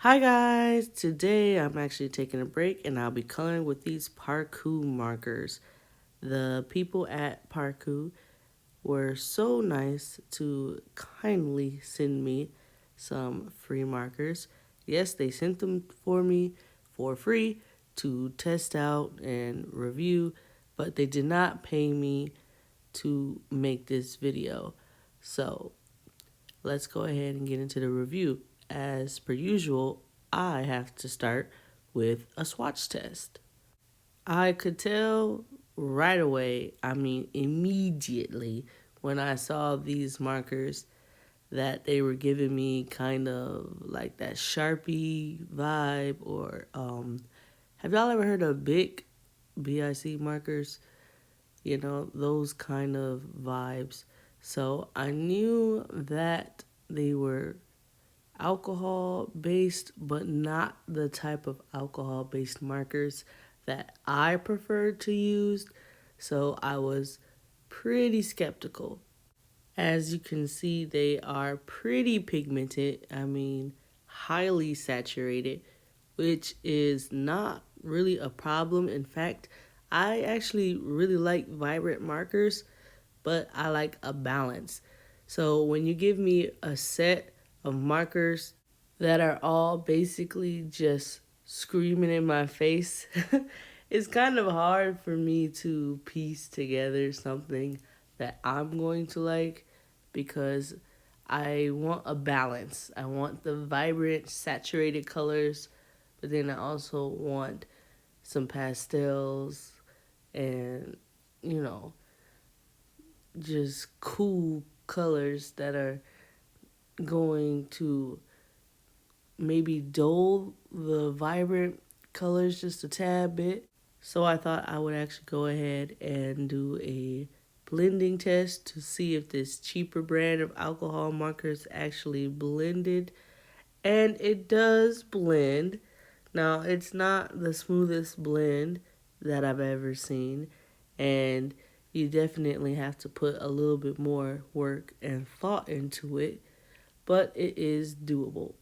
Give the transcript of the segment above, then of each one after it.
Hi guys, today I'm actually taking a break and I'll be coloring with these ParKoo markers. The people at ParKoo were so nice to kindly send me some free markers. Yes, they sent them for me for free to test out and review, but they did not pay me to make this video. So let's go ahead and get into the review. As per usual, I have to start with a swatch test. I could tell right away, immediately, when I saw these markers that they were giving me kind of like that Sharpie vibe or have y'all ever heard of BIC markers? You know, those kind of vibes. So I knew that they were alcohol based, but not the type of alcohol based markers that I preferred to use. So I was pretty skeptical. As you can see, they are pretty pigmented. Highly saturated, which is not really a problem. In fact, I actually really like vibrant markers, but I like a balance. So when you give me a set of markers that are all basically just screaming in my face, it's kind of hard for me to piece together something that I'm going to like because I want a balance. I want the vibrant, saturated colors, but then I also want some pastels and, you know, just cool colors that are going to maybe dull the vibrant colors just a tad bit. So I thought I would actually go ahead and do a blending test to see if this cheaper brand of alcohol markers actually blended. And it does blend. Now, it's not the smoothest blend that I've ever seen. And you definitely have to put a little bit more work and thought into it. But it is doable.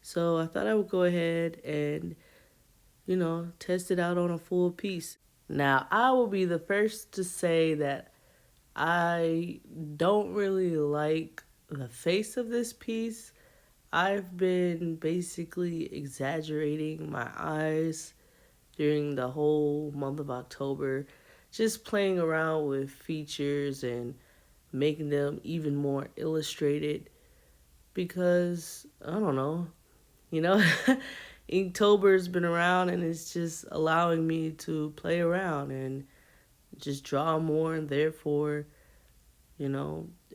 So I thought I would go ahead and, test it out on a full piece. Now, I will be the first to say that I don't really like the face of this piece. I've been basically exaggerating my eyes during the whole month of October, just playing around with features and making them even more illustrated because, I don't know, you know, Inktober's been around and it's just allowing me to play around and just draw more and therefore,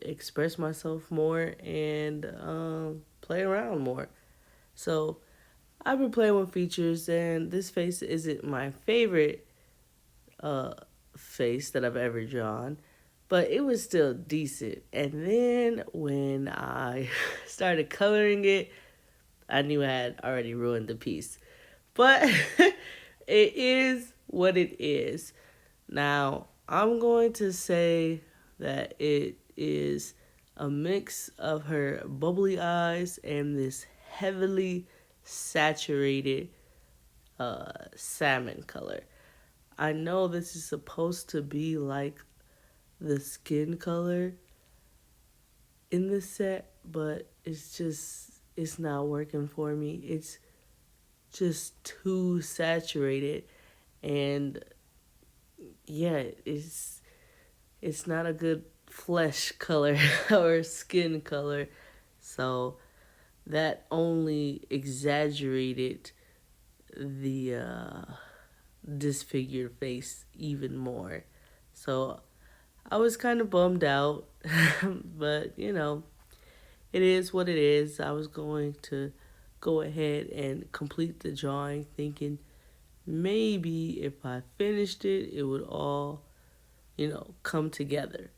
express myself more and play around more. So I've been playing with features and this face isn't my favorite uh, face that I've ever drawn, but it was still decent. And then when I started coloring it, I knew I had already ruined the piece. But it is what it is. Now, I'm going to say that it is a mix of her bubbly eyes and this heavily saturated salmon color. I know this is supposed to be like the skin color in the set, but it's not working for me. It's just too saturated and yeah, it's not a good flesh color or skin color. So that only exaggerated the disfigured face even more. So I was kind of bummed out, but it is what it is. I was going to go ahead and complete the drawing thinking maybe if I finished it, it would all, come together.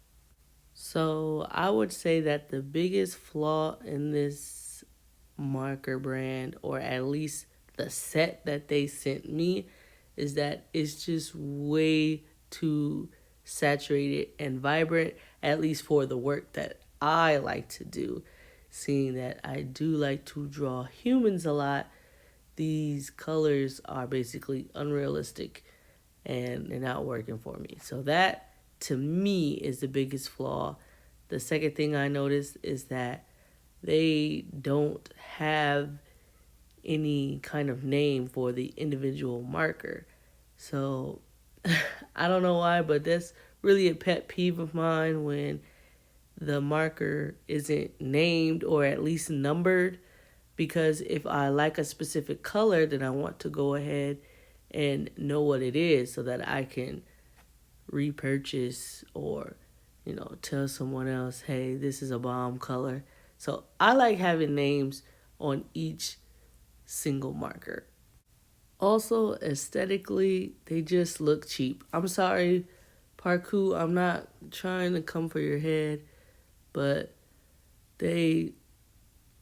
So I would say that the biggest flaw in this marker brand, or at least the set that they sent me, is that it's just way too saturated and vibrant, at least for the work that I like to do. Seeing that I do like to draw humans a lot, these colors are basically unrealistic and they're not working for me. So that to me is the biggest flaw. The second thing I noticed is that they don't have any kind of name for the individual marker. So I don't know why, but that's really a pet peeve of mine when the marker isn't named or at least numbered. Because if I like a specific color, then I want to go ahead and know what it is so that I can repurchase or, tell someone else, hey, this is a bomb color. So I like having names on each single marker. Also, aesthetically, they just look cheap. I'm sorry, ParKoo, I'm not trying to come for your head, but they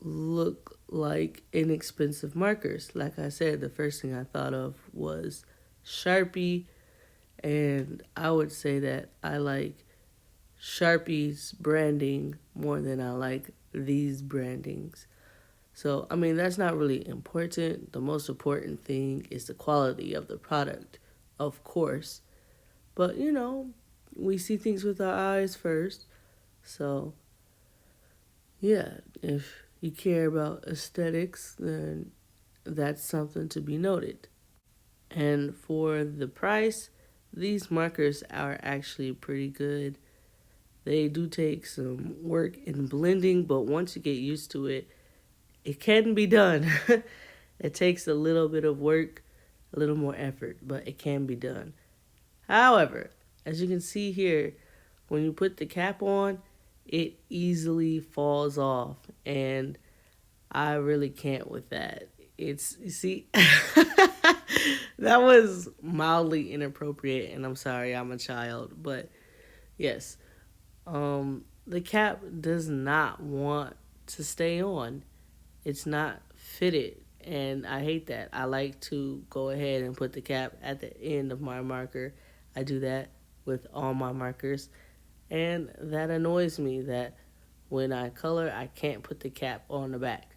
look like inexpensive markers. Like I said, the first thing I thought of was Sharpie, and I would say that I like Sharpie's branding more than I like these brandings. So, I mean, that's not really important. The most important thing is the quality of the product, of course. But, we see things with our eyes first. So, yeah, if you care about aesthetics, then that's something to be noted. And for the price, these markers are actually pretty good. They do take some work in blending, but once you get used to it, it can be done. It takes a little bit of work, a little more effort, but it can be done. However, as you can see here, when you put the cap on, it easily falls off, and I really can't with that. You see, that was mildly inappropriate, and I'm sorry, I'm a child, but yes, the cap does not want to stay on. It's not fitted, and I hate that. I like to go ahead and put the cap at the end of my marker. I do that with all my markers, and that annoys me that when I color, I can't put the cap on the back.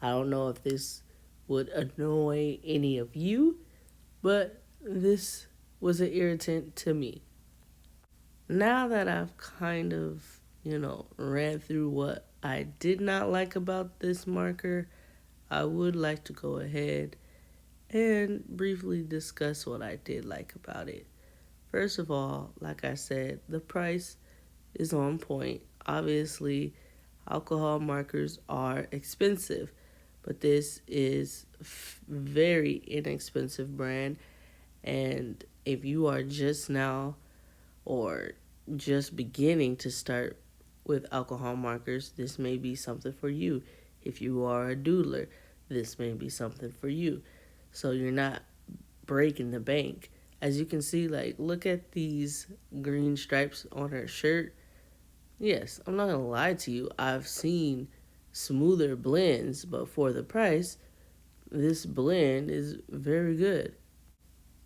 I don't know if this would annoy any of you, but this was an irritant to me. Now that I've kind of, ran through what I did not like about this marker, I would like to go ahead and briefly discuss what I did like about it. First of all, like I said, the price is on point. Obviously, alcohol markers are expensive, but this is very inexpensive brand. And if you are just now or just beginning to start with alcohol markers, this may be something for you. If you are a doodler, this may be something for you. So you're not breaking the bank. As you can see, look at these green stripes on her shirt. Yes, I'm not gonna lie to you. I've seen smoother blends, but for the price, this blend is very good.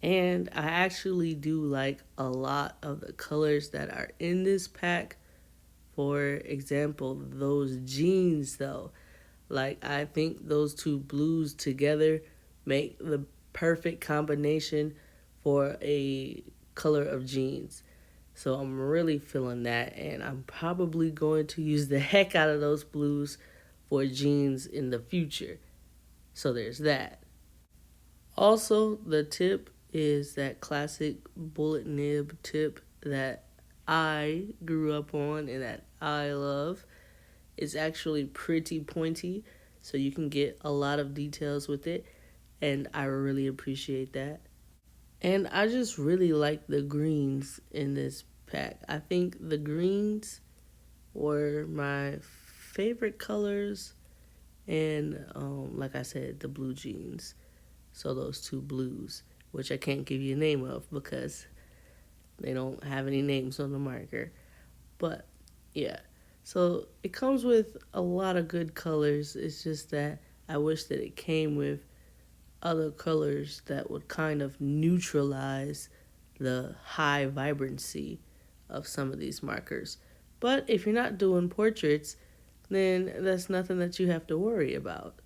And I actually do like a lot of the colors that are in this pack. For example, those jeans though. I think those two blues together make the perfect combination for a color of jeans. So I'm really feeling that, and I'm probably going to use the heck out of those blues for jeans in the future. So there's that. Also, the tip is that classic bullet nib tip that I grew up on and that I love. It's actually pretty pointy, so you can get a lot of details with it, and I really appreciate that. And I just really like the greens in this pack. I think the greens were my favorite colors, and like I said, the blue jeans. So those two blues, which I can't give you a name of because they don't have any names on the marker. But yeah, so it comes with a lot of good colors. It's just that I wish that it came with other colors that would kind of neutralize the high vibrancy of some of these markers. But if you're not doing portraits, then that's nothing that you have to worry about.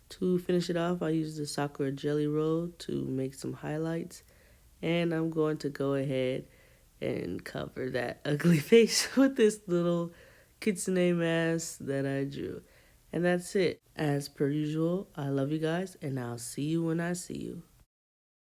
To finish it off, I use the Sakura jelly roll to make some highlights. And I'm going to go ahead and cover that ugly face with this little kitsune mask that I drew. And that's it. As per usual, I love you guys, and I'll see you when I see you.